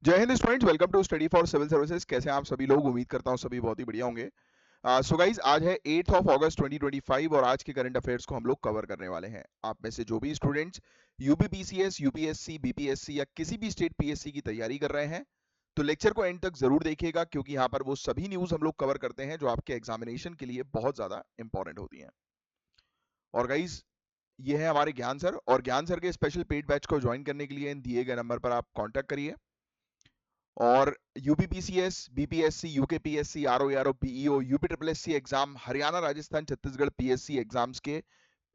जय हिंद students, welcome to study for civil services. कैसे हैं आप सभी लोग? उम्मीद करता हूं सभी बहुत ही बढ़िया होंगे। सो गाइज, आज है 8 अगस्त 2025 और आज के करंट अफेयर्स को हम लोग कवर करने वाले हैं। आप में से जो भी स्टूडेंट्स यूपीपीसीएस, यूपीएससी, बीपीएससी या किसी भी स्टेट पीएससी की तैयारी कर रहे हैं तो लेक्चर को एंड तक जरूर देखिएगा, क्योंकि यहाँ पर वो सभी न्यूज हम लोग कवर करते हैं जो आपके एग्जामिनेशन के लिए बहुत ज्यादा इंपॉर्टेंट होती हैं। और गाइज, ये है हमारे ज्ञान सर, और ज्ञान सर के स्पेशल पेड बैच को ज्वाइन करने के लिए इन दिए गए नंबर पर आप कॉन्टैक्ट करिए। और UPPCS, BPSC, UKPSC, RO, PEO, UPSC exam, Haryana, Rajasthan, Chhattisgarh PSC exams के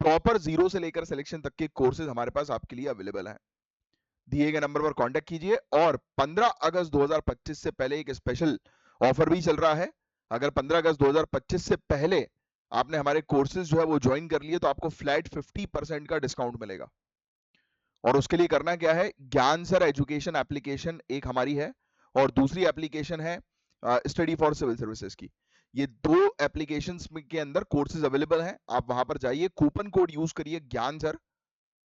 प्रॉपर जीरो से लेकर सिलेक्शन तक के कोर्सेज हमारे पास आपके लिए अवेलेबल हैं। दिए गए नंबर पर कांटेक्ट कीजिए। और 15 अगस्त 2025 से पहले एक स्पेशल ऑफर भी चल रहा है। अगर 15 अगस्त 2025 से पहले आपने हमारे कोर्सेज जो है वो ज्वाइन कर लिए तो आपको फ्लैट 50% का डिस्काउंट मिलेगा। और उसके लिए करना क्या है, ज्ञान सर एजुकेशन एप्लीकेशन एक हमारी है और दूसरी एप्लीकेशन है स्टडी फॉर सिविल सर्विसेज की। ये दो एप्लीकेशंस के अंदर कोर्सेज अवेलेबल हैं। आप वहां पर जाइए, कूपन कोड यूज करिए ज्ञान सर।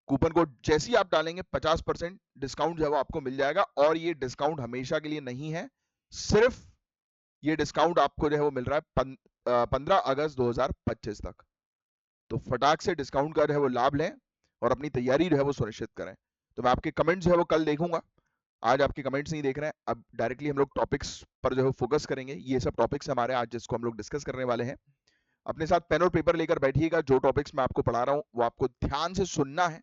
कूपन कोड जैसे ही आप डालेंगे 50% डिस्काउंट जो है वो आपको मिल जाएगा। और ये डिस्काउंट हमेशा के लिए नहीं है, सिर्फ ये डिस्काउंट आपको जो है वो मिल रहा है 15 अगस्त 2025 तक। तो फटाक से डिस्काउंट का जो है वो लाभ लें और अपनी तैयारी जो है वो सुनिश्चित करें। तो मैं आपके कमेंट्स जो है वो कल देखूंगा, आज आपके कमेंट्स नहीं देख रहे हैं। अब डायरेक्टली हम लोग टॉपिक्स पर जो है फोकस करेंगे। ये सब टॉपिक्स हमारे आज जिसको हम लोग डिस्कस करने वाले हैं। अपने साथ पेन और पेपर लेकर बैठिएगा। जो टॉपिक्स मैं आपको पढ़ा रहा हूँ वो आपको ध्यान से सुनना है,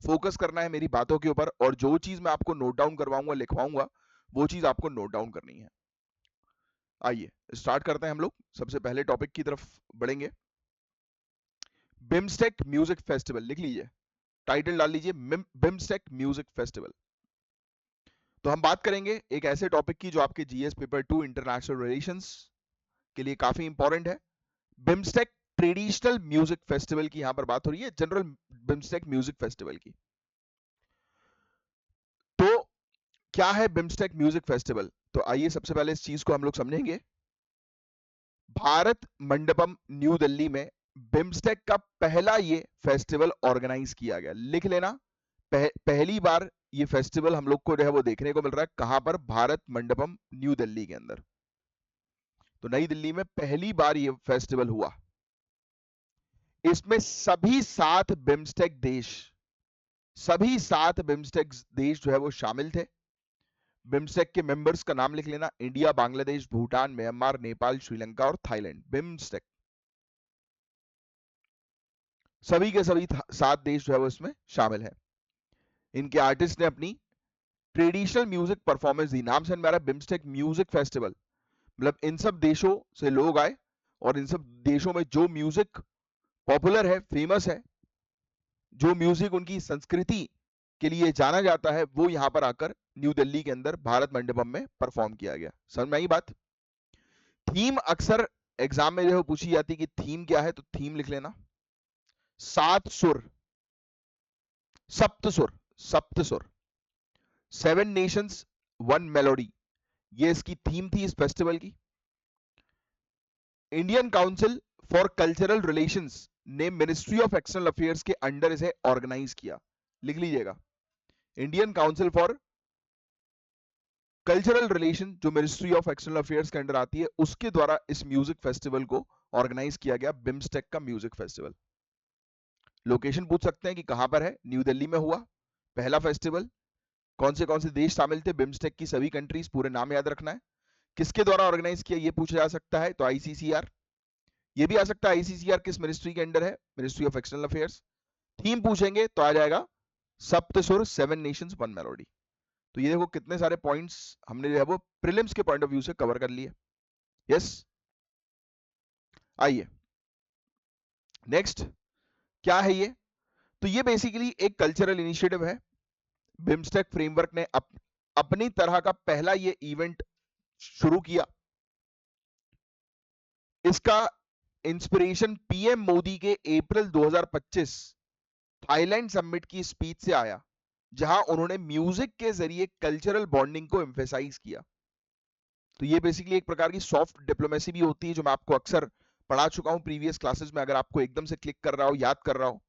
फोकस करना है मेरी बातों के ऊपर, और जो चीज मैं आपको नोट डाउन करवाऊंगा, लिखवाऊंगा, वो चीज आपको नोट डाउन करनी है। आइए स्टार्ट करते हैं हम लोग। सबसे पहले टॉपिक की तरफ बढ़ेंगे। बिम्स्टेक म्यूजिक फेस्टिवल, लिख लीजिए, टाइटल डाल लीजिए, बिम्स्टेक म्यूजिक फेस्टिवल। तो हम बात करेंगे एक ऐसे टॉपिक की जो आपके जीएस पेपर 2 इंटरनेशनल रिलेशंस के लिए काफी इंपॉर्टेंट है। बिम्स्टेक ट्रेडिशनल म्यूजिक फेस्टिवल की यहां पर बात हो रही है, जनरल बिम्स्टेक म्यूजिक फेस्टिवल की। तो क्या है बिम्स्टेक म्यूजिक फेस्टिवल? तो आइए सबसे पहले इस चीज को हम लोग समझेंगे। भारत मंडपम न्यू दिल्ली में बिम्स्टेक का पहला ये फेस्टिवल ऑर्गेनाइज किया गया। लिख लेना, पहली बार ये फेस्टिवल हम लोग को जो है वो देखने को मिल रहा है। कहां पर? भारत मंडपम न्यू दिल्ली के अंदर। तो नई दिल्ली में पहली बार ये फेस्टिवल हुआ। इसमें सभी 7 बिम्स्टेक देश, सभी 7 बिम्स्टेक देश जो है वो शामिल थे। बिम्स्टेक के मेंबर्स का नाम लिख लेना, इंडिया, बांग्लादेश, भूटान, म्यांमार, नेपाल, श्रीलंका और थाईलैंड। बिम्स्टेक सभी के सभी 7 देश जो है वो इसमें शामिल है। इनके आर्टिस्ट ने अपनी ट्रेडिशनल म्यूजिक परफॉर्मेंस दी। नाम से हमारा बिम्स्टेक म्यूजिक फेस्टिवल, मतलब इन सब देशों से लोग आए और इन सब देशों में जो म्यूजिक पॉपुलर है, फेमस है, जो म्यूजिक उनकी संस्कृति के लिए जाना जाता है, वो यहां पर आकर न्यू दिल्ली के अंदर भारत मंडपम में परफॉर्म किया गया। समझ में आई बात? थीम अक्सर एग्जाम में जो पूछी जाती है कि थीम क्या है, तो थीम लिख लेना, 7 सुर, सप्त सुर, सप्त सुर, 7 नेशंस 1 मेलोडी, ये इसकी थीम थी इस फेस्टिवल की। Indian council for cultural relations ने मिनिस्ट्री ऑफ एक्सटर्नल अफेयर्स के अंडर इसे ऑर्गेनाइज किया। लिख लीजिएगा, Indian council for cultural relation, जो मिनिस्ट्री ऑफ एक्सटर्नल अफेयर्स के अंडर आती है, उसके द्वारा इस म्यूजिक फेस्टिवल को ऑर्गेनाइज किया गया, बिम्स्टेक का म्यूजिक फेस्टिवल। लोकेशन पूछ सकते हैं कि कहां पर है? न्यू दिल्ली में हुआ पहला फेस्टिवल। कौन से देश शामिल थे? बिम्स्टेक की सभी कंट्रीज, पूरे नाम याद रखना है। किसके द्वारा ऑर्गेनाइज किया ये पूछा जा सकता है, तो आईसीसीआर। ये भी आ सकता है आईसीसीआर किस मिनिस्ट्री के अंडर है, ministry of external affairs. Theme पूछेंगे तो आ जाएगा सप्तसुर, 7 नेशंस 1 मेलोडी। तो ये देखो कितने सारे पॉइंट्स हमने जो है वो प्रीलिम्स के पॉइंट ऑफ व्यू से कवर कर लिए। यस, आइए नेक्स्ट, क्या है ये? तो ये बेसिकली एक कल्चरल इनिशिएटिव है। बिम्स्टेक फ्रेमवर्क ने अपनी तरह का पहला ये इवेंट शुरू किया। इसका इंस्पिरेशन पीएम मोदी के अप्रैल 2025 थाईलैंड समिट की स्पीच से आया, जहां उन्होंने म्यूजिक के जरिए कल्चरल बॉन्डिंग को एम्फेसाइज किया। तो ये बेसिकली एक प्रकार की सॉफ्ट डिप्लोमेसी भी होती है, जो मैं आपको अक्सर पढ़ा चुका हूं प्रीवियस क्लासेस में। अगर आपको एकदम से क्लिक कर रहा हो, याद कर रहा हो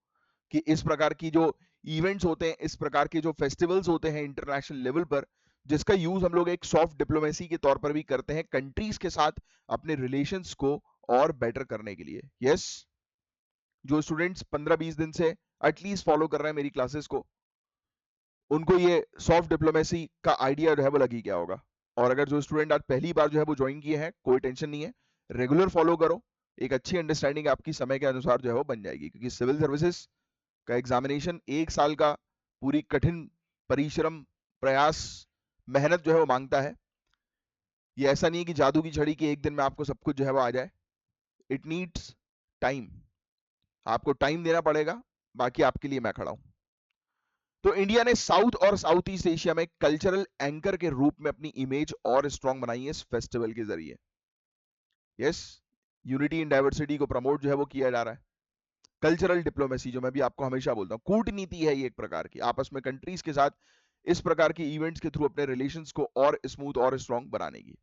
कि इस प्रकार की जो इवेंट्स होते हैं, इस प्रकार के जो फेस्टिवल्स होते हैं इंटरनेशनल लेवल पर, जिसका यूज हम लोग एक सॉफ्ट डिप्लोमेसी के तौर पर भी करते हैं कंट्रीज के साथ अपने रिलेशंस को और बेटर करने के लिए। यस, जो स्टूडेंट्स 15-20 दिन से एटलीस्ट फॉलो कर रहे हैं मेरी क्लासेस को, उनको ये सॉफ्ट डिप्लोमेसी का आइडिया जो है वो लग ही गया होगा। और अगर जो स्टूडेंट आज पहली बार जो है वो ज्वाइन किए हैं, कोई टेंशन नहीं है, रेगुलर फॉलो करो, एक अच्छी अंडरस्टैंडिंग आपकी समय के अनुसार जो है वो बन जाएगी। क्योंकि सिविल सर्विसेज का एग्जामिनेशन 1 साल का पूरी कठिन परिश्रम, प्रयास, मेहनत जो है वो मांगता है। ये ऐसा नहीं है कि जादू की छड़ी की एक दिन में आपको सब कुछ जो है वो आ जाए। इट नीड्स टाइम, आपको टाइम देना पड़ेगा, बाकी आपके लिए मैं खड़ा हूं। तो इंडिया ने साउथ और साउथ ईस्ट एशिया में कल्चरल एंकर के रूप में अपनी इमेज और स्ट्रांग बनाई है इस फेस्टिवल के जरिए। यस, यूनिटी इन डाइवर्सिटी को प्रमोट जो है वो किया जा रहा है। कल्चरल डिप्लोमेसी, जो मैं भी आपको हमेशा बोलता हूं, कूटनीति है ये एक प्रकार की, आपस में कंट्रीज के साथ इस प्रकार के इवेंट्स के थ्रू अपने रिलेशंस को और स्मूथ और स्ट्रांग बनाने की।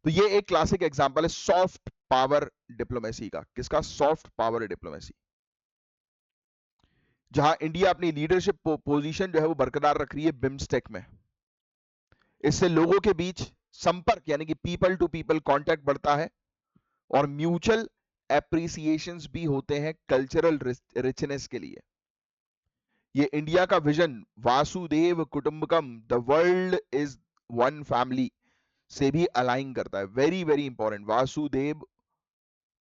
तो ये एक क्लासिक एग्जांपल है सॉफ्ट पावर डिप्लोमेसी का। किसका? सॉफ्ट पावर डिप्लोमेसी, जहां इंडिया अपनी लीडरशिप पोजीशन जो है वो बरकरार रख रही है बिम्स्टेक में। इससे लोगों के बीच संपर्क यानी कि पीपल टू पीपल कांटेक्ट बढ़ता है और म्यूचुअल एप्रिसिएशंस भी होते हैं कल्चरल रिचनेस के लिए। ये इंडिया का विजन वासुदेव कुटुंबकम, the world is one family, से भी अलाइन करता है। वेरी वेरी इंपॉर्टेंट, वासुदेव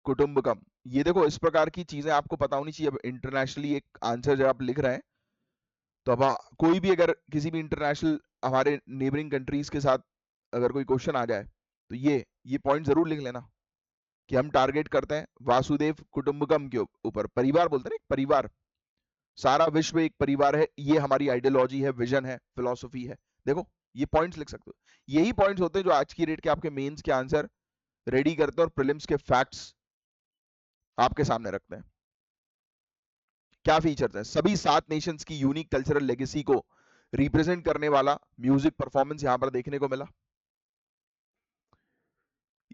कुटुंबकम। ये देखो, इस प्रकार की चीजें आपको पता होनी चाहिए। अब इंटरनेशनली एक आंसर जब आप लिख रहे हैं, तो अब कोई भी अगर किसी भी इंटरनेशनल हमारे नेबरिंग कंट्रीज के साथ अगर कोई क्वेश्चन आ जाए, तो ये पॉइंट जरूर लिख लेना कि हम टारगेट करते हैं वासुदेव कुटुंबकम के ऊपर। परिवार बोलते हैं ना, परिवार, सारा विश्व एक परिवार है, ये हमारी आइडियोलॉजी है, विजन है, फिलॉसफी है। देखो, ये पॉइंट्स लिख सकते हो। यही पॉइंट्स होते हैं जो आज की डेट के आपके मेंस के आंसर रेडी करते हैं और प्रीलिम्स के फैक्ट्स आपके सामने रखते हैं। क्या फीचर्स हैं? सभी 7 नेशंस की यूनिक कल्चरल लेगेसी को रिप्रेजेंट करने वाला म्यूजिक परफॉर्मेंस यहां पर देखने को मिला।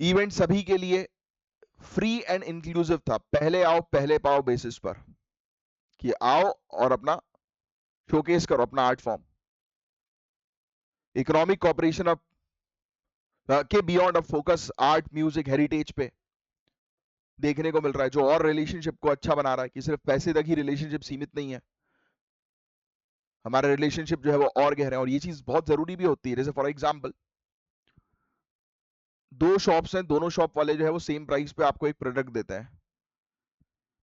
इवेंट सभी के लिए फ्री एंड इंक्लूसिव था, पहले आओ पहले पाओ बेसिस पर, कि आओ और अपना शोकेस करो अपना आर्ट फॉर्म। इकोनॉमिक कॉपरेशन अब के बियॉन्ड अब फोकस आर्ट, म्यूजिक, हेरिटेज पे देखने को मिल रहा है, जो और रिलेशनशिप को अच्छा बना रहा है कि सिर्फ पैसे तक ही रिलेशनशिप सीमित नहीं है, हमारा रिलेशनशिप जो है वो और गहरा है। और ये चीज बहुत जरूरी भी होती है। जैसे फॉर एग्जांपल, 2 शॉप्स हैं, दोनों शॉप वाले जो है वो सेम प्राइस पे आपको एक प्रोडक्ट देते हैं,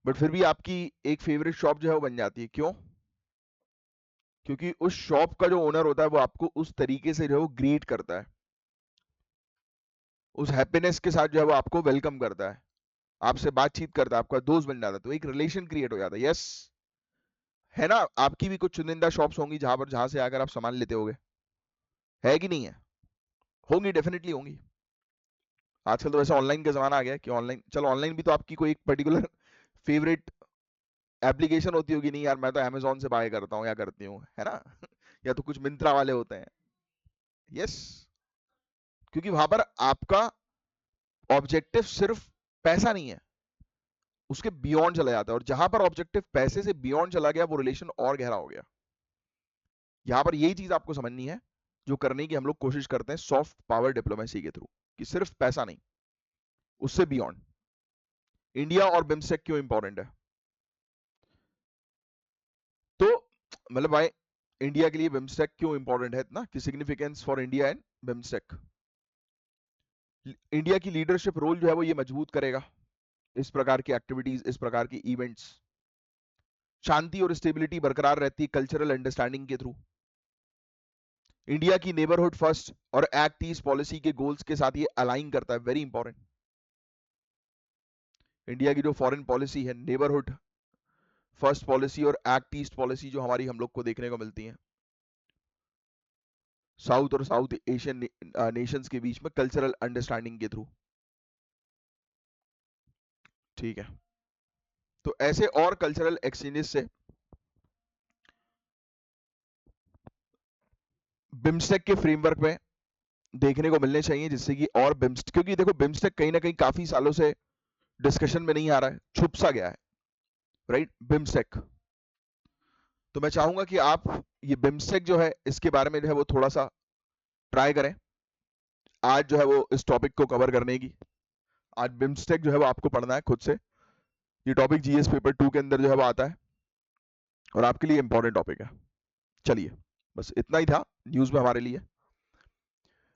बट फिर भी आपकी एक फेवरेट शॉप जो है वो बन जाती है। क्यों? क्योंकि उस शॉप का जो ओनर होता है वो आपको उस तरीके से जो है वो ग्रीट करता है, उस हैप्पीनेस के साथ जो है वो आपको वेलकम करता है, आपसे बातचीत करता है, आपका दोस्त बन जाता है, तो एक रिलेशन क्रिएट हो जाता है। यस, है ना? आपकी भी कुछ चुनिंदा शॉप्स होंगी जहां से आकर आप सामान लेते होगे, है कि नहीं है? होंगी, डेफिनेटली होंगी। आजकल तो वैसे ऑनलाइन का जमाना आ गया है कि ऑनलाइन, चलो ऑनलाइन भी तो आपकी कोई एक पर्टिकुलर फेवरेट एप्लीकेशन होती होगी। नहीं यार, मैं तो अमेजोन से बाय करता हूँ या करती हूँ, है ना? या तो कुछ मिंत्रा वाले होते हैं। यस, क्योंकि वहां पर आपका ऑब्जेक्टिव सिर्फ पैसा नहीं है, उसके बियॉन्ड चला जाता है। और जहां पर ऑब्जेक्टिव पैसे से बियॉन्ड चला गया, वो रिलेशन और गहरा हो गया। यहां पर यही चीज आपको समझनी है जो करने की हम लोग कोशिश करते हैं सॉफ्ट पावर डिप्लोमेसी के थ्रू, कि सिर्फ पैसा नहीं, उससे बियॉन्ड। इंडिया और बिम्स्टेक क्यों इंपॉर्टेंट है? तो मतलब भाई, इंडिया के लिए बिम्स्टेक क्यों इंपॉर्टेंट है इतना, कि significance for India and BIMSTEC. India की लीडरशिप रोल जो है वो ये मजबूत करेगा इस प्रकार की एक्टिविटीज, इस प्रकार की इवेंट्स। शांति और स्टेबिलिटी बरकरार रहती है कल्चरल अंडरस्टैंडिंग के थ्रू। इंडिया की नेबरहुड फर्स्ट और एक्ट ईस्ट पॉलिसी के गोल्स के साथ ये अलाइन करता है, वेरी इंपॉर्टेंट। इंडिया की जो फॉरेन पॉलिसी है, नेबरहुड फर्स्ट पॉलिसी और एक्ट ईस्ट पॉलिसी जो हमारी हम लोग को देखने को मिलती है साउथ और साउथ एशियन नेशंस के बीच में कल्चरल अंडरस्टैंडिंग के थ्रू। ठीक है, तो ऐसे और कल्चरल एक्सचेंजेस से बिम्स्टेक के फ्रेमवर्क में देखने को मिलने चाहिए, जिससे कि और बिम्स्टेक, क्योंकि देखो बिम्स्टेक कहीं ना कहीं काफी सालों से डिस्कशन में नहीं आ रहा है, छुप सा गया है, राइट? बिम्स्टेक। तो मैं चाहूंगा कि आप ये बिम्स्टेक जो है इसके बारे में जो है वो थोड़ा सा ट्राई करें आज जो है वो इस टॉपिक को कवर करने की। आज बिम्स्टेक जो है वो आपको पढ़ना है खुद से। ये टॉपिक जीएस पेपर 2 के अंदर जो है वो आता है और आपके लिए इंपॉर्टेंट टॉपिक है। चलिए, बस इतना ही था न्यूज़ में हमारे लिए।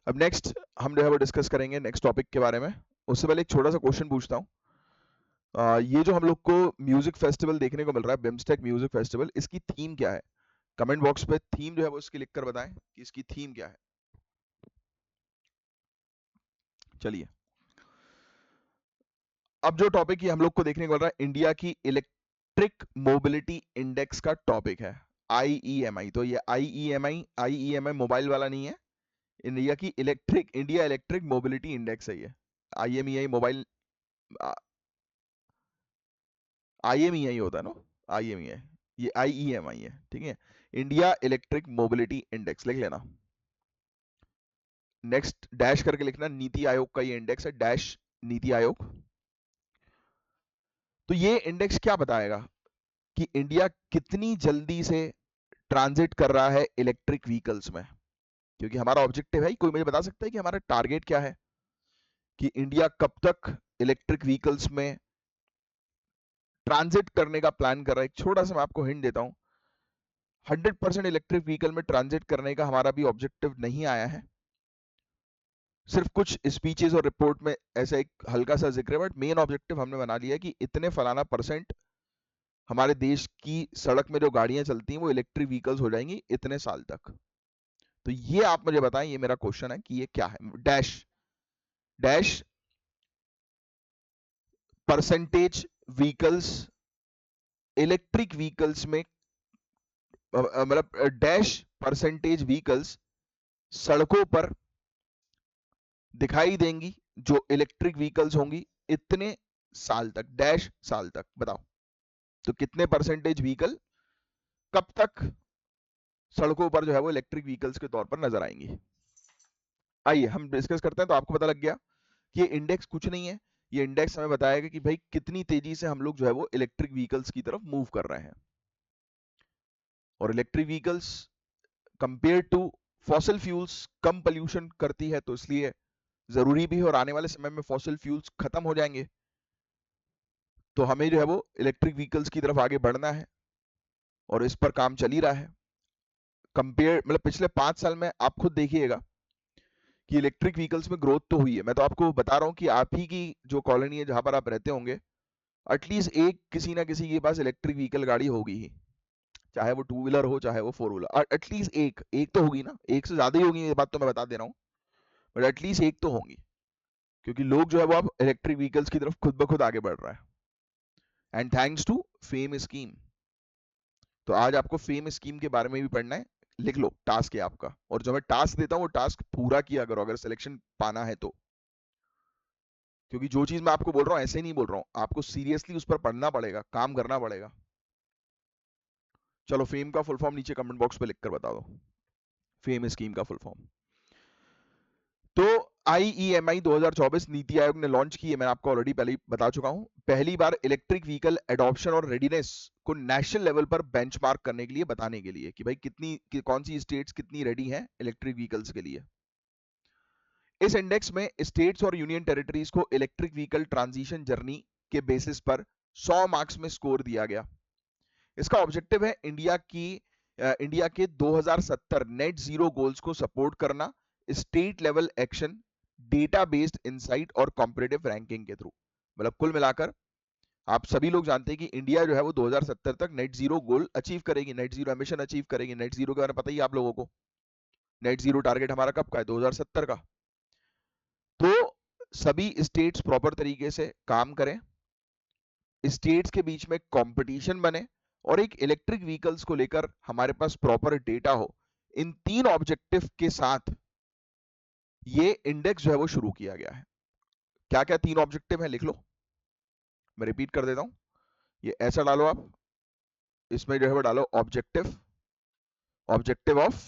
अब नेक्स्ट हम जो है वो डिस्कस करेंगे नेक्स्ट टॉपिक के बारे में। उससे पहले एक छोटा सा क्वेश्चन पूछता हूँ। ये जो हम लोग को म्यूजिक फेस्टिवल देखने को मिल रहा है, बिम्स्टेक म्यूजिक फेस्टिवल, इसकी थीम क्या है? कमेंट बॉक्स पे थीम जो है वो इसकी लिखकर बताएं कि इसकी थीम क्या है। चलिए, अब जो टॉपिक ये हम लोग को देखने को मिल रहा है, इंडिया की इलेक्ट्रिक मोबिलिटी इंडेक्स का टॉपिक है, IEMI। तो ये IEMI मोबाइल वाला नहीं है, इंडिया इलेक्ट्रिक मोबिलिटी इंडेक्स है ये। IMEI मोबाइल, IMEI होता है ना, IMEI, ये IEMI है, ठीक है। इंडिया इलेक्ट्रिक मोबिलिटी इंडेक्स लिख लेना। नेक्स्ट डैश करके लिखना, नीति आयोग का ये इंडेक्स है, डैश नीति आयोग। तो ये इंडेक्स क्या बताएगा कि इंडिया कितनी जल्दी से ट्रांजिट कर रहा है इलेक्ट्रिक व्हीकल्स में, क्योंकि हमारा ऑब्जेक्टिव है। कोई मुझे बता सकता है कि हमारा टारगेट क्या है, कि इंडिया कब तक इलेक्ट्रिक व्हीकल्स में ट्रांजिट करने का प्लान कर रहा है? एक छोटा सा मैं आपको हिंट देता हूं, 100% इलेक्ट्रिक व्हीकल में ट्रांजिट करने का हमारा भी ऑब्जेक्टिव नहीं आया है। सिर्फ कुछ स्पीचेस और रिपोर्ट में ऐसा एक हल्का सा जिक्र है, बट मेन ऑब्जेक्टिव हमने बना लिया है कि इतने फलाना परसेंट हमारे देश की सड़क में जो गाड़ियां चलती हैं वो इलेक्ट्रिक व्हीकल्स हो जाएंगी इतने साल तक। तो ये आप मुझे बताएं, ये मेरा क्वेश्चन है कि ये क्या है। Dash dash percentage vehicles, electric vehicles में, मतलब डैश परसेंटेज व्हीकल्स सड़कों पर दिखाई देंगी जो इलेक्ट्रिक व्हीकल्स होंगी इतने साल तक, डैश साल तक। बताओ तो कितने परसेंटेज व्हीकल कब तक सड़कों पर जो है वो इलेक्ट्रिक व्हीकल्स के तौर पर नजर आएंगी। आइए हम डिस्कस करते हैं। तो आपको पता लग गया कि ये इंडेक्स कुछ नहीं है, ये इंडेक्स हमें बताएगा कि भाई कितनी तेजी से हम लोग जो है वो इलेक्ट्रिक व्हीकल्स की तरफ मूव कर रहे हैं। और electric vehicles compare to fossil fuels कम पोल्यूशन करती है, तो इसलिए जरूरी भी है, और आने वाले समय में फॉसिल फ्यूल्स खत्म हो जाएंगे, तो हमें जो है वो इलेक्ट्रिक व्हीकल्स की तरफ आगे बढ़ना है और इस पर काम चल ही रहा है। कंपेयर मतलब पिछले 5 साल में आप खुद देखिएगा कि इलेक्ट्रिक व्हीकल्स में ग्रोथ तो हुई है। मैं तो आपको बता रहा हूँ कि आप ही की जो कॉलोनी है जहां पर आप रहते होंगे, एटलीस्ट एक किसी ना किसी के पास इलेक्ट्रिक व्हीकल गाड़ी होगी ही, चाहे वो 2 व्हीलर हो चाहे वो 4 व्हीलर, एटलीस्ट एक एक तो होगी ना, एक से ज्यादा ही होगी, ये बात तो मैं बता दे रहा हूँ, बट एटलीस्ट एक तो होंगी, क्योंकि लोग जो है वो अब इलेक्ट्रिक व्हीकल्स की तरफ खुद ब खुद आगे बढ़ रहा है, and thanks to FAME scheme. तो आज आपको फेम स्कीम के बारे में भी पढ़ना है, लिख लो, टास्क है आपका। और जो मैं टास्क देता हूँ वो टास्क पूरा किया करो अगर सिलेक्शन पाना है तो, क्योंकि जो चीज मैं आपको बोल रहा हूँ ऐसे ही नहीं बोल रहा हूँ, आपको सीरियसली उस पर पढ़ना पड़ेगा, काम करना पड़ेगा। चलो, फेम का फुल फॉर्म नीचे कमेंट बॉक्स पे लिखकर बता दो, फेम स्कीम का फुल फॉर्म। तो IEMI 2024 नीति आयोग ने लॉन्च की है, मैं आपको ऑलरेडी पहले ही बता चुका हूं। पहली बार इलेक्ट्रिक व्हीकल एडॉप्शन और रेडीनेस को नेशनल लेवल पर बेंचमार्क करने के लिए, बताने के लिए कि भाई कौन सी स्टेट्स कितनी रेडी हैं इलेक्ट्रिक व्हीकल्स के लिए। इस इंडेक्स में स्टेट्स और यूनियन टेरिटरीज को इलेक्ट्रिक व्हीकल ट्रांजिशन जर्नी के बेसिस पर 100 मार्क्स में स्कोर दिया गया। इसका ऑब्जेक्टिव है इंडिया के 2070 नेट जीरो गोल्स को सपोर्ट करना, state level action, data based insight और कॉम्पिटिटिव रैंकिंग के थ्रू। मतलब कुल मिलाकर आप सभी लोग जानते हैं कि इंडिया जो है वो 2070 तक नेट जीरो गोल अचीव करेगी, नेट जीरो एमिशन अचीव करेगी। नेट जीरो के बारे में पता ही आप लोगों को, नेट जीरो टारगेट हमारा कब का है? 2070 का। तो सभी स्टेट्स प्रॉपर तरीके से काम करें, स्टेट्स के बीच में कंपटीशन बने, और एक इलेक्ट्रिक व्हीकल्स को लेकर हमारे पास प्रॉपर डेटा हो। इन 3 ऑब्जेक्टिव के साथ ये इंडेक्स जो है वो शुरू किया गया है। क्या क्या 3 ऑब्जेक्टिव है लिख लो, मैं रिपीट कर देता हूं। ये ऐसा डालो आप, इसमें जो है वो डालो ऑब्जेक्टिव, ऑब्जेक्टिव ऑफ,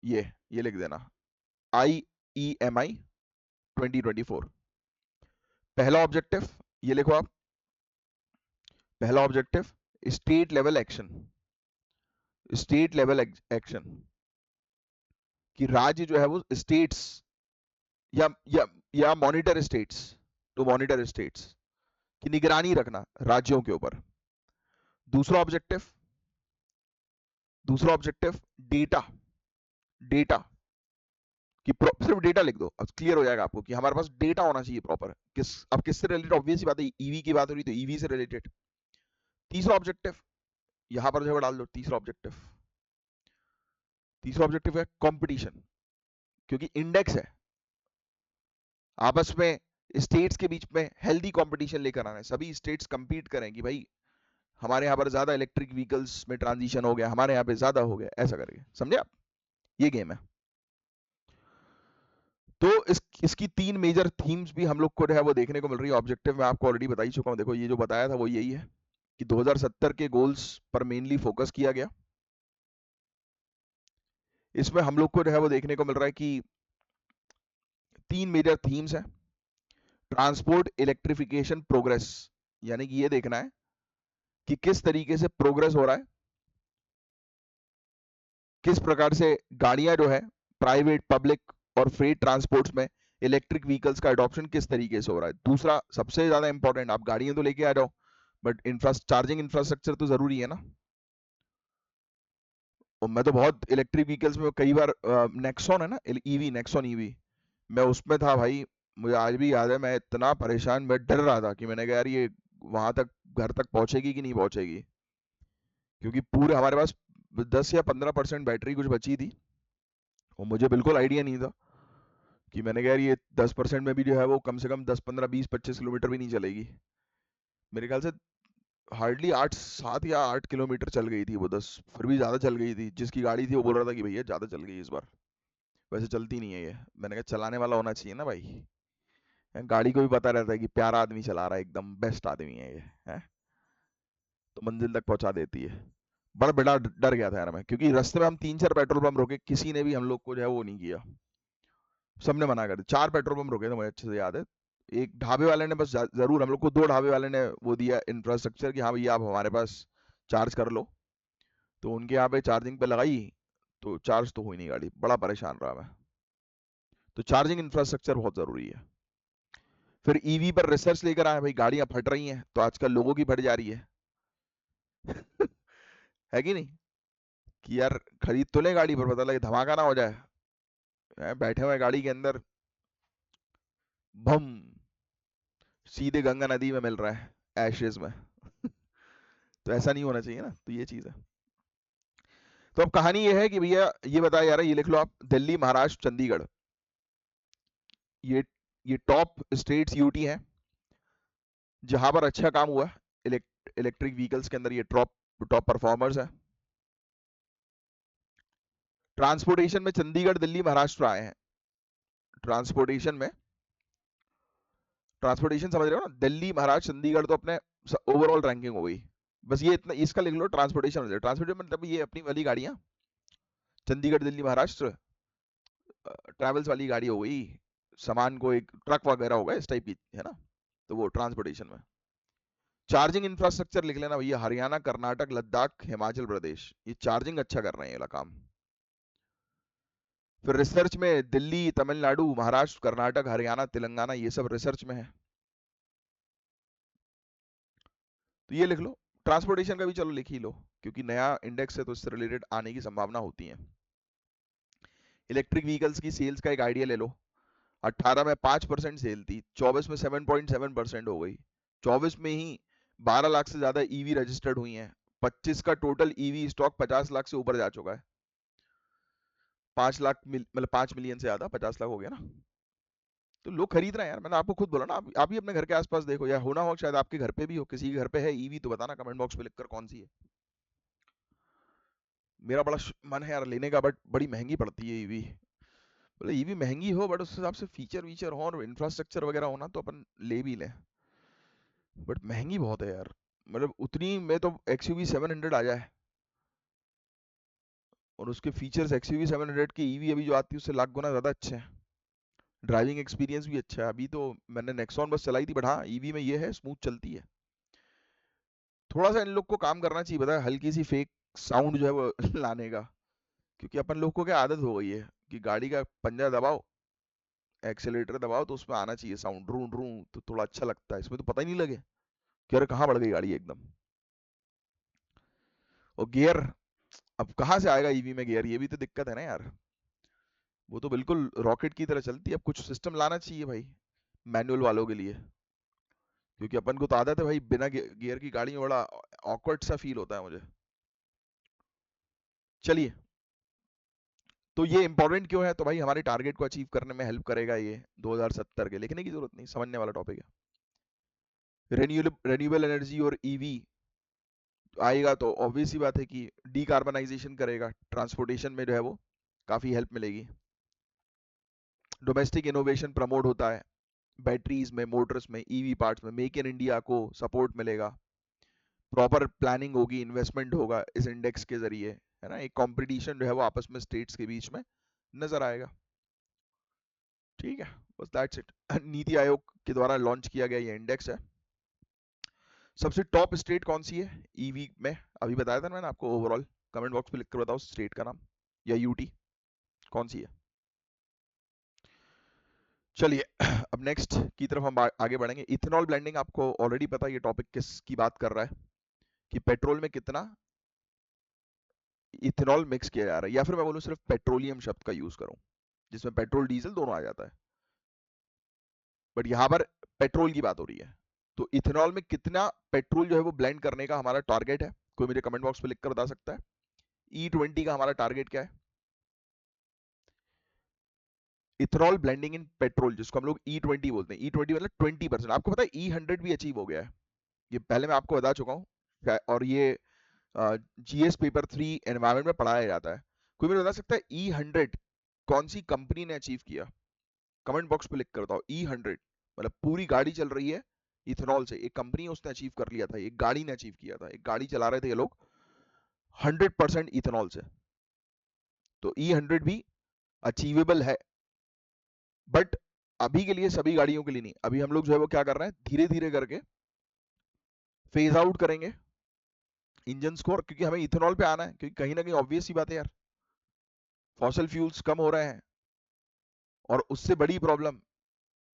ये लिख देना IEMI 2024। पहला ऑब्जेक्टिव ये लिखो आप, पहला objective state level action, state level action. कि राज्य जो है वो स्टेट्स या या monitor states, to monitor states की निगरानी रखना राज्यों के ऊपर। दूसरा ऑब्जेक्टिव, डेटा, डेटा कि सिर्फ डेटा लिख दो, अब क्लियर हो जाएगा आपको कि हमारे पास डेटा होना चाहिए प्रॉपर। अब किससे रिलेटेड, ऑब्वियस सी बात है, ईवी की बात हो रही तो ईवी से रिलेटेड। तीसरा ऑब्जेक्टिव यहां पर जो डाल दो, तीसरा ऑब्जेक्टिव है कंपटीशन, क्योंकि इंडेक्स है आपस में, स्टेट्स के बीच में हेल्दी कंपटीशन लेकर आना है। सभी स्टेट्स कंपीट करें कि भाई हमारे यहाँ पर ज्यादा इलेक्ट्रिक व्हीकल्स में ट्रांजिशन हो गया, हमारे यहाँ पे ज्यादा हो गया, ऐसा करके, समझे आप? ये गेम है। तो इसकी तीन मेजर थीम्स भी हम लोग को जो है वो देखने को मिल रही है। ऑब्जेक्टिव मैं आपको ऑलरेडी बता ही चुका हूँ, देखो ये जो बताया था वो यही है कि 2070 के गोल्स पर मेनली फोकस किया गया। इसमें हम लोग को जो है वो देखने को मिल रहा है कि तीन मेजर थीम्स हैं। ट्रांसपोर्ट इलेक्ट्रिफिकेशन प्रोग्रेस, यानी कि ये देखना है कि किस तरीके से प्रोग्रेस हो रहा है, किस प्रकार से गाड़ियां जो है प्राइवेट, पब्लिक और फ्रेट ट्रांसपोर्ट्स में इलेक्ट्रिक व्हीकल्स का अडॉप्शन किस तरीके से हो रहा है। दूसरा सबसे ज्यादा इंपॉर्टेंट, आप गाड़ियां तो लेके आ जाओ बट चार्जिंग इंफ्रास्ट्रक्चर तो जरूरी है ना। और मैं तो बहुत इलेक्ट्रिक व्हीकल्स में कई बार, नेक्सॉन है ना, ईवी, नेक्सॉन ईवी, मैं उसमें था भाई। मुझे आज भी याद है, मैं इतना परेशान, मैं डर रहा था कि मैंने कहा यार ये वहां तक, घर तक पहुंचेगी कि नहीं पहुंचेगी, क्योंकि पूरे हमारे पास 10 या 15% बैटरी कुछ बची थी और मुझे बिल्कुल आइडिया नहीं था कि, मैंने कहा यार ये 10% में भी जो है वो कम से कम 10, 15, 20, 25 किलोमीटर भी नहीं चलेगी। मेरे ख्याल से हार्डली 7 या 8 किलोमीटर चल गई थी वो, 10 फिर भी ज़्यादा चल गई थी। जिसकी गाड़ी थी वो बोल रहा था कि भैया ज़्यादा चल गई इस बार, वैसे चलती नहीं है ये। मैंने कहा चलाने वाला होना चाहिए ना भाई, गाड़ी को भी पता रहता है कि प्यारा आदमी चला रहा है, एकदम बेस्ट आदमी है ये, है तो मंजिल तक पहुंचा देती है। बड़ा बड़ा डर गया था यार मैं, क्योंकि रास्ते में हम 3-4 पेट्रोल पंप रुके, किसी ने भी हम लोग को जो है वो नहीं किया, सबने मना कर दिया। 4 पेट्रोल पंप रुके थे, मुझे अच्छे से याद है। एक ढाबे वाले ने बस जरूर हम लोग को, 2 ढाबे वाले ने वो दिया इंफ्रास्ट्रक्चर कि हाँ भैया आप हमारे पास चार्ज कर लो, तो उनके यहाँ पे चार्जिंग पे लगाई तो चार्ज तो हुई नहीं गाड़ी, बड़ा परेशान रहा मैं। तो चार्जिंग इंफ्रास्ट्रक्चर बहुत जरूरी है। फिर ईवी पर रिसर्च लेकर आए भाई, गाड़ियां फट रही हैं तो आजकल लोगों की फट जा रही है है कि नहीं, कि यार खरीद तो ले गाड़ी, पर पता लगे धमाका ना हो जाए, बैठे हुए गाड़ी के अंदर बम सीधे गंगा नदी में मिल रहा है एशेज में तो ऐसा नहीं होना चाहिए ना, तो ये चीज है। तो अब कहानी ये है कि भैया ये बताया जा रहा है, ये लिख लो आप, दिल्ली, महाराष्ट्र, चंडीगढ़, ये ये टॉप स्टेट्स यूटी हैं जहां पर अच्छा काम हुआ है इलेक्ट्रिक व्हीकल्स के अंदर, ये टॉप टॉप परफॉर्मर्स है। ट्रांसपोर्टेशन में चंडीगढ़, दिल्ली, महाराष्ट्र आए हैं। ट्रांसपोर्टेशन में, ट्रांसपोर्टेशन समझ रहे हो ना, दिल्ली, महाराष्ट्र, चंडीगढ़ तो अपने ओवरऑल रैंकिंग हो गई। बस ये इतना इसका लिख लो, ट्रांसपोर्टेशन, ट्रांसपोर्टेशन मतलब ये अपनी वाली गाड़ियां, चंडीगढ़, दिल्ली, महाराष्ट्र ट्रैवल्स वाली गाड़ी हो गई, सामान को एक ट्रक वगैरह होगा इस टाइप की, है ना, तो वो ट्रांसपोर्टेशन में। चार्जिंग इंफ्रास्ट्रक्चर लिख लेना भैया, हरियाणा, कर्नाटक, लद्दाख, हिमाचल प्रदेश, ये चार्जिंग अच्छा कर रहे हैं ये वाला काम। फिर रिसर्च में दिल्ली, तमिलनाडु, महाराष्ट्र, कर्नाटक, हरियाणा, तेलंगाना, ये सब रिसर्च में है, तो ये लिख लो। ट्रांसपोर्टेशन का भी चलो लिख ही लो, क्योंकि नया इंडेक्स है तो इससे रिलेटेड आने की संभावना होती है। इलेक्ट्रिक व्हीकल्स की सेल्स का एक आइडिया ले लो। 18 में 5% सेल थी, 24 में 7.7% हो गई, 24 में ही 12 लाख से ज्यादा ईवी रजिस्टर्ड हुई हैं, 25 का टोटल ईवी स्टॉक 50 लाख से ऊपर जा चुका है। 5 लाख मतलब 5 मिलियन से ज्यादा, 50 लाख हो गया ना, तो लोग खरीद रहे हैं यार। मैंने आपको खुद बोला ना, आप ही अपने घर के आसपास देखो, या होना हो शायद आपके घर पे भी हो, किसी के घर पे है ईवी तो बताना कमेंट बॉक्स में लिखकर कौन सी है। मेरा बड़ा मन है यार लेने का, बट बड़ी महंगी पड़ती है ईवी। बोले ईवी महंगी हो बट उस हिसाब से फीचर वीचर हो और इंफ्रास्ट्रक्चर वगैरह होना तो अपन ले भी लें, बट महंगी बहुत है यार। मतलब उतनी में तो एक्सयूवी 700 आ जाए, और उसके फीचर्स एक्सयूवी 700 की ईवी अभी जो आती है उससे लाख गुना ज्यादा अच्छे हैं। ड्राइविंग एक्सपीरियंस भी अच्छा है। अभी तो मैंने नेक्सॉन बस चलाई थी, बट हाँ ईवी में ये है स्मूथ चलती है। थोड़ा सा इन लोग को काम करना चाहिए, पता है, हल्की सी फेक साउंड जो है वो लाने का, क्योंकि अपन लोग को क्या आदत हो गई है कि गाड़ी का पंजा दबाओ, एक्सेलेरेटर दबाओ तो उसमें आना चाहिए साउंड, रू रू, तो थोड़ा अच्छा लगता है। इसमें तो पता ही नहीं लगे कि अरे कहाँ बढ़ गई गाड़ी एकदम। और गियर, अब कहाँ से आएगा ईवी में गियर, ये भी तो दिक्कत है ना यार। वो तो बिल्कुल रॉकेट की तरह चलती है। अब कुछ सिस्टम लाना चाहिए भाई मैनुअल वालों के लिए, क्योंकि अपन को तो आदत है भाई बिना गियर की गाड़ी में, बड़ा ऑकवर्ड सा फील होता है मुझे। चलिए, तो ये इंपॉर्टेंट क्यों है, तो भाई हमारे टारगेट को अचीव करने में हेल्प करेगा ये 2070 के, लिखने की जरूरत नहीं, समझने वाला टॉपिक है। रेन्यूएबल एनर्जी और ईवी आएगा तो ऑब्वियस सी बात है कि डीकार्बनाइजेशन करेगा, ट्रांसपोर्टेशन में जो है वो काफी हेल्प मिलेगी। डोमेस्टिक इनोवेशन प्रमोट होता है, बैटरीज में, मोटर्स में, ईवी पार्ट्स में, मेक इन इंडिया को सपोर्ट मिलेगा। प्रॉपर प्लानिंग होगी, इन्वेस्टमेंट होगा इस इंडेक्स के जरिए, है ना। एक कंपटीशन जो है वो आपस में स्टेट्स के बीच में नजर आएगा। ठीक है, बस दैट्स इट। नीति आयोग के द्वारा लॉन्च किया गया ये इंडेक्स है। सबसे टॉप स्टेट कौन सी है ईवी में, अभी बताया था ना मैंने आपको ओवरऑल। कमेंट बॉक्स में लिखकर बताओ स्टेट का नाम, या यूटी कौन सी है। चलिए, अब नेक्स्ट की तरफ हम आगे बढ़ेंगे। इथेनॉल ब्लेंडिंग, आपको ऑलरेडी पता है ये टॉपिक किस की बात कर रहा है, कि पेट्रोल में कितना इथेनॉल मिक्स किया जा रहा है, या फिर मैं बोलूं सिर्फ पेट्रोलियम शब्द का यूज करूं, जिसमें पेट्रोल डीजल दोनों आ जाता है, बट यहां पर पेट्रोल की बात हो रही है। तो इथेनॉल में कितना पेट्रोल जो है वो ब्लेंड करने का हमारा टारगेट है, कोई मुझे कमेंट बॉक्स में लिखकर बता सकता है। E20 का हमारा टारगेट क्या है, इथेनॉल ब्लेंडिंग इन पेट्रोल, जिसको हम लोग E20 बोलते हैं। E20 मतलब 20%। आपको पता है E100 भी अचीव हो गया है, ये पहले मैं आपको बता चुका हूँ, और ये जीएस पेपर 3 एनवायरमेंट में पढ़ाया जाता है। कोई मुझे बता सकता है E100 कौन सी कंपनी ने अचीव किया, कमेंट बॉक्स पे लिख कर बताओ। E100 मतलब पूरी गाड़ी चल रही है इथेनॉल से, एक कंपनी है उसने अचीव कर लिया था, एक गाड़ी ने अचीव किया था, एक गाड़ी चला रहे थे ये लोग 100% इथेनॉल से। तो E100 भी अचीवेबल है, बट अभी के लिए सभी गाड़ियों के लिए नहीं। अभी हम लोग जो है वो क्या कर रहे हैं, धीरे धीरे करके फेज आउट करेंगे इंजन को, क्योंकि हमें इथेनॉल पे आना है, क्योंकि कहीं ना कहीं ऑब्वियस सी बात है यार, फॉसिल फ्यूल्स कम हो रहे हैं, और उससे बड़ी प्रॉब्लम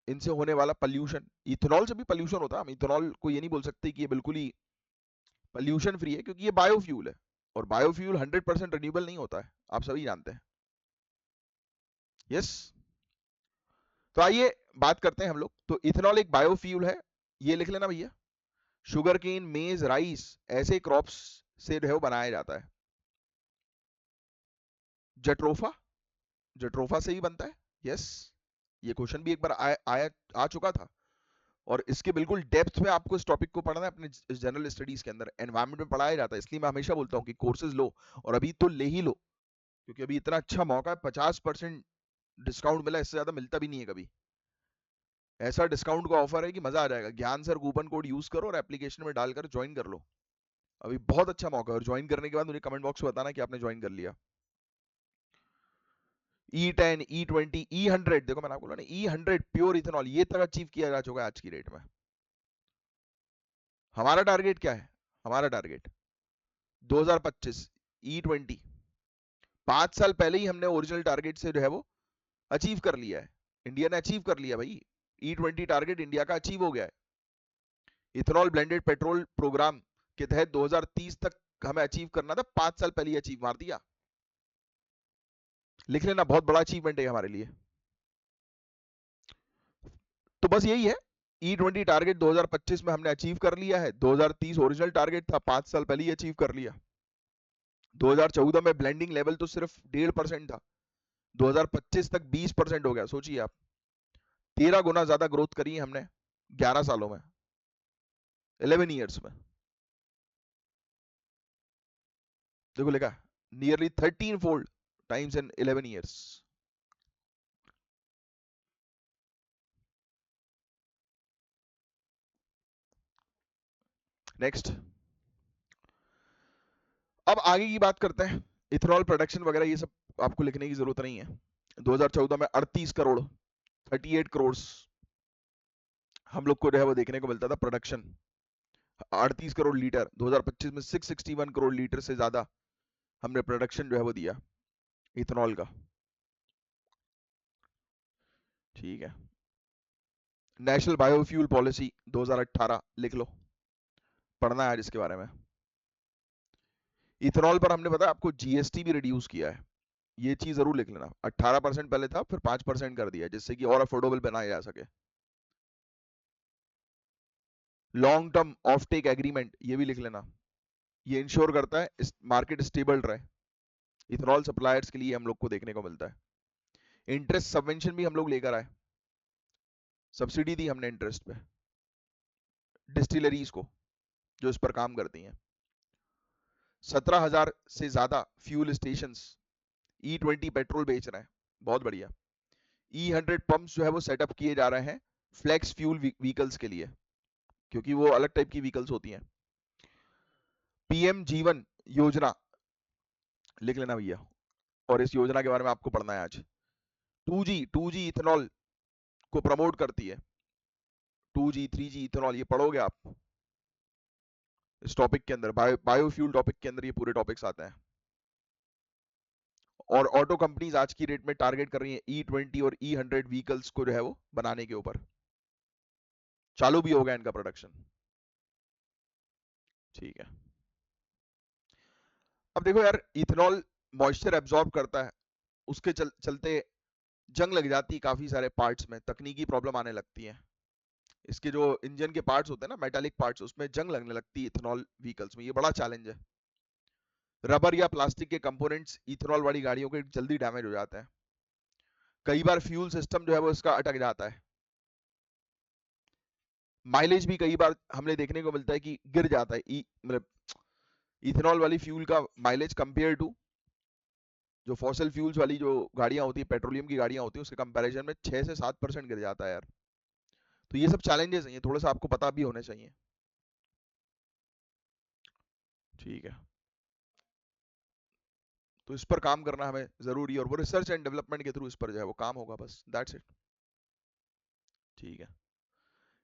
इनसे होने वाला पॉल्यूशन। इथेनॉल से भी पॉल्यूशन होता है, हम इथेनॉल को ये नहीं बोल सकते कि ये बिल्कुल ही पॉल्यूशन फ्री है, क्योंकि ये बायोफ्यूल है, और बायोफ्यूल 100% रिन्यूएबल नहीं होता है, आप सभी जानते हैं। यस, तो आइए बात करते हैं हम लोग। तो इथेनॉल एक बायोफ्यूल है, ये लिख लेना भैया। शुगर केन, मेज, राइस, ऐसे क्रॉप्स से जो है वो बनाया जाता है। जट्रोफा, जट्रोफा से ही बनता है। यस, ये क्वेश्चन भी एक बार आ चुका था, और इसके बिल्कुल डेप्थ में आपको इस टॉपिक को पढ़ना है अपने जनरल स्टडीज के अंदर, एनवायरमेंट में पढ़ाया जाता है। इसलिए मैं हमेशा बोलता हूँ कि कोर्सेज लो, और अभी तो ले ही लो, क्योंकि अभी इतना अच्छा मौका है, 50% डिस्काउंट मिला, इससे ज्यादा मिलता भी नहीं है कभी। ऐसा डिस्काउंट का ऑफर है कि मजा आ जाएगा। ज्ञान सर कूपन कोड यूज करो और एप्लीकेशन में डालकर ज्वाइन कर लो, अभी बहुत अच्छा मौका है। और ज्वाइन करने के बाद मुझे कमेंट बॉक्स में बताना कि आपने ज्वाइन कर लिया। E10, E20, E100, देखो मैंने आपको बोला ना, E100 प्योर इथेनॉल ये तक अचीव किया जा चुका है आज की डेट में। हमारा टारगेट क्या है, हमारा टारगेट 2025 E20, 5 साल पहले ही हमने ओरिजिनल टारगेट से जो है वो अचीव कर लिया है, इंडिया ने अचीव कर लिया भाई। E20 टारगेट इंडिया का अचीव हो गया है। इथेनॉल ब्लेंडेड पेट्रोल प्रोग्राम के तहत 2030 तक हमें अचीव करना था, 5 साल पहले ही अचीव मार दिया। लिख लेना, बहुत बड़ा अचीवमेंट है हमारे लिए। तो बस यही है, E20 टारगेट 2025 में हमने अचीव कर लिया है, 2030 ओरिजिनल टारगेट था, 5 साल पहले ही अचीव कर लिया। 2014 में ब्लेंडिंग लेवल तो सिर्फ 1.5% था, 2025 तक 20% हो गया। सोचिए आप, 13 गुना ज्यादा ग्रोथ करी है हमने 11 सालों में, 11 ईयर्स में। देखो लिखा, nearly 13 fold times in 11 years. Next, अब आगे की बात करते हैं। इथेनॉल प्रोडक्शन वगैरह ये सब आपको लिखने की जरूरत नहीं है। 2014 में 38 करोड़, 38 करोड़ हम लोग को जो है वो देखने को मिलता था प्रोडक्शन, 38 करोड़ लीटर। 2025 में 661 करोड़ लीटर से ज्यादा हमने प्रोडक्शन जो है वो दिया इथेनॉल का। ठीक है। नेशनल बायोफ्यूल पॉलिसी 2018 लिख लो, पढ़ना है आज इसके बारे में। इथेनॉल पर हमने बताया आपको जीएसटी भी रिड्यूस किया है, ये चीज जरूर लिख लेना। 18% पहले था, फिर 5% कर दिया, जिससे कि और अफोर्डेबल बनाया जा सके। Long term offtake agreement ये भी लिख लेना, ये इंश्योर करता है मार्केट स्टेबल रहे। इथेनॉल सप्लायर्स के लिए हम लोग को देखने को मिलता है। इंटरेस्ट सबवेंशन भी हम लोग लेकर आए, सब्सिडी दी हमने इंटरेस्ट पे डिस्टिलरीज को जो इस पर काम करती हैं। 17,000 से ज्यादा फ्यूल स्टेशन E20 पेट्रोल बेच रहे हैं, बहुत बढ़िया। E100 पंप्स जो है वो सेटअप किए जा रहे हैं फ्लेक्स फ्यूल व्हीकल्स के लिए, क्योंकि वो अलग टाइप की व्हीकल्स होती हैं। पीएम जीवन योजना लिख लेना भैया, और इस योजना के बारे में आपको पढ़ना है आज। 2G इथेनॉल को प्रमोट करती है, 2G 3G इथेनॉल, ये पढ़ोगे आप इस टॉपिक के अंदर। बायोफ्यूल टॉपिक के अंदर ये पूरे टॉपिक्स आते हैं। और ऑटो कंपनीज आज की डेट में टारगेट कर रही हैं E20 और E100 व्हीकल्स को जो है वो बनाने के ऊपर, चालू भी हो गया इनका प्रोडक्शन। ठीक है। अब देखो यार, इथेनॉल मॉइस्चर एब्जॉर्ब करता है, उसके चलते जंग लग जाती है काफी सारे पार्ट्स में, तकनीकी प्रॉब्लम आने लगती है। इसके जो इंजन के पार्ट्स होते हैं ना, मेटालिक पार्ट्स, उसमें जंग लगने लगती है इथेनॉल व्हीकल्स में, ये बड़ा चैलेंज है। रबर या प्लास्टिक के कंपोनेंट्स इथेनॉल वाली गाड़ियों के जल्दी डैमेज हो जाते हैं। कई बार फ्यूल सिस्टम जो है वो इसका अटक जाता है। माइलेज भी कई बार हमें देखने को मिलता है कि गिर जाता है, मतलब इथेनॉल वाली फ्यूल का माइलेज कंपेयर टू जो फॉसिल फ्यूल्स वाली जो गाड़ियां होती है, पेट्रोलियम की गाड़ियां होती है, उसके कंपैरिजन में 6 से 7% गिर जाता है यार। तो ये सब चैलेंजेस हैं, ये थोड़ा सा आपको पता भी होने चाहिए। ठीक है, तो इस पर काम करना हमें जरूरी है, और वो रिसर्च एंड डेवलपमेंट के थ्रू इस पर जो है वो काम होगा, बस दैट्स इट। ठीक है,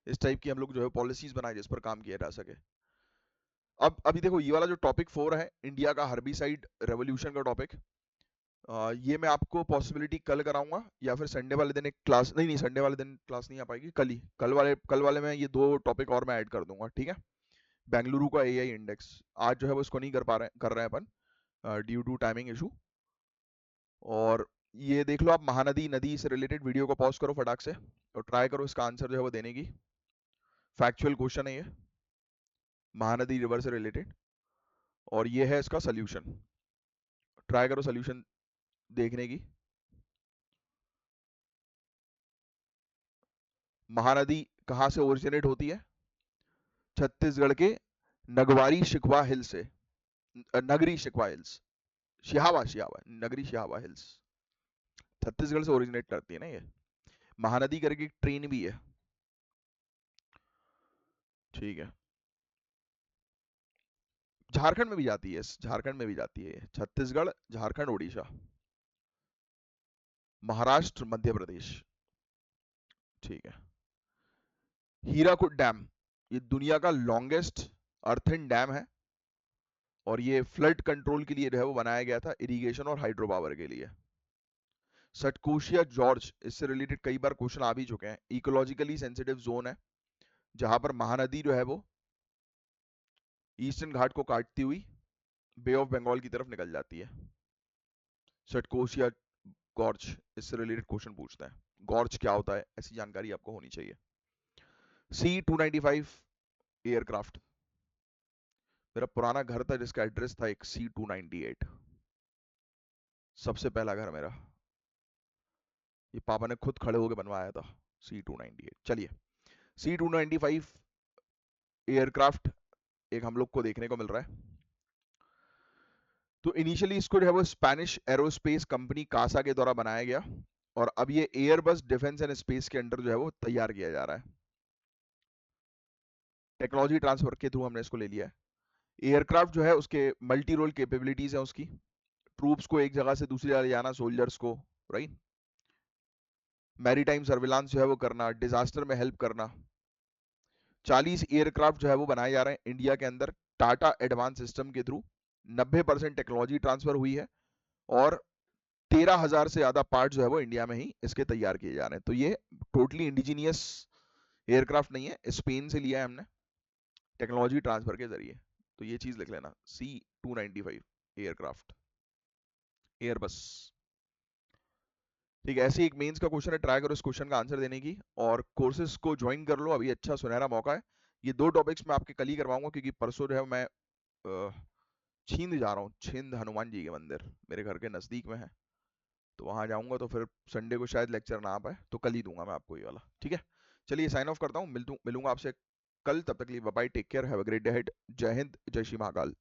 इस टाइप की हम लोग जो है पॉलिसीज बनाए जिस पर काम किया जा सके। अब अभी देखो, ये वाला जो टॉपिक 4 है, इंडिया का हर्बिसाइड रेवोल्यूशन का टॉपिक, ये मैं आपको पॉसिबिलिटी कल कराऊंगा, या फिर संडे वाले दिन एक क्लास, नहीं नहीं संडे वाले दिन क्लास नहीं आ पाएगी, कल ही, कल वाले में ये 2 टॉपिक और मैं ऐड कर दूंगा, ठीक है। बेंगलुरु का एआई इंडेक्स, आज जो है वो इसको नहीं कर रहे हैं अपन ड्यू टू टाइमिंग इशू। और ये देख लो आप, महानदी नदी से रिलेटेड वीडियो को पॉज करो फटाक से, और ट्राई करो इसका आंसर जो है वो देने की। फैक्चुअल क्वेश्चन है ये, महानदी रिवर से रिलेटेड, और ये है इसका सोल्यूशन। ट्राई करो सोल्यूशन देखने की। महानदी कहाँ से ओरिजिनेट होती है? छत्तीसगढ़ के नगवारी शिकवा हिल से, नगरी शिकवा हिल्स, शिहावा शिहावा नगरी शिहावा हिल्स, छत्तीसगढ़ से ओरिजिनेट करती है ना ये। महानदी करके एक ट्रेन भी है। ठीक है, झारखंड में भी जाती है, झारखंड में भी जाती है, छत्तीसगढ़, झारखंड, उड़ीसा, महाराष्ट्र, मध्य प्रदेश। ठीक है। हीराकुद डैम, ये दुनिया का लॉन्गेस्ट अर्थन डैम है, और ये फ्लड कंट्रोल के लिए जो है वो बनाया गया था, इरिगेशन और हाइड्रो पावर के लिए। सटकोशिया जॉर्ज, इससे रिलेटेड कई बार क्वेश्चन आ भी चुके हैं। इकोलॉजिकली सेंसिटिव जोन है, जहां पर महानदी जो है वो ईस्टर्न घाट को काटती हुई बे ऑफ बंगाल की तरफ निकल जाती है। सटकोशिया गॉर्ज, इससे रिलेटेड क्वेश्चन पूछता है। गॉर्ज क्या होता है, ऐसी जानकारी आपको होनी चाहिए। C295 एयरक्राफ्ट, मेरा पुराना घर था जिसका एड्रेस था एक C298, सबसे पहला घर मेरा, ये पापा ने खुद खड़े होकर बनवाया था, C298। चलिए, C295 एयरक्राफ्ट एक हम लोग को देखने को मिल रहा है। तो इनिशियली इसको जो है वो स्पेनिश एरोस्पेस कंपनी कासा के द्वारा बनाया गया, और अब ये एयरबस डिफेंस एंड स्पेस के अंडर जो है वो तैयार किया जा रहा है। टेक्नोलॉजी ट्रांसफर के थ्रू हमने इसको ले लिया है। एयरक्राफ्ट जो है उसके मल्टी रोल कैपेबिलिटीज है उसकी, ट्रूप्स को एक जगह से दूसरी जगह ले जाना, सोल्जर्स को, राइट, मैरीटाइम सर्विलांस जो है वो करना, डिजास्टर में हेल्प करना। 40 एयरक्राफ्ट जो है वो बनाए जा रहे हैं इंडिया के अंदर टाटा एडवांस सिस्टम के थ्रू। 90% टेक्नोलॉजी ट्रांसफर हुई है, और 13,000 से ज़्यादा पार्ट जो है वो इंडिया में ही इसके तैयार किए जा रहे हैं। तो ये टोटली इंडिजीनियस एयरक्राफ्ट नहीं है, स्पेन से लिया है हमने टेक्नोलॉजी ट्रांसफर के जरिए। तो ये चीज़ लिख लेना, C295 एयरक्राफ्ट, एयरबस। ठीक है, ऐसे ही एक मेंस का क्वेश्चन है, ट्राई करो इस क्वेश्चन का आंसर देने की और कोर्सेज को ज्वाइन कर लो, अभी अच्छा सुनहरा मौका है। ये 2 टॉपिक्स मैं आपके कल ही करवाऊंगा क्योंकि परसों जो है मैं छींद जा रहा हूँ, छिंद हनुमान जी के मंदिर मेरे घर के नज़दीक में है, तो वहाँ जाऊंगा, तो फिर संडे को शायद लेक्चर ना आ पाए, तो कल ही दूंगा मैं आपको ये वाला। ठीक है, चलिए साइन ऑफ करता हूँ, मिलूंगा आपसे कल, तब तक के लिए bye bye, take care, have a great day ahead, जय हिंद, जय श्री महाकाल।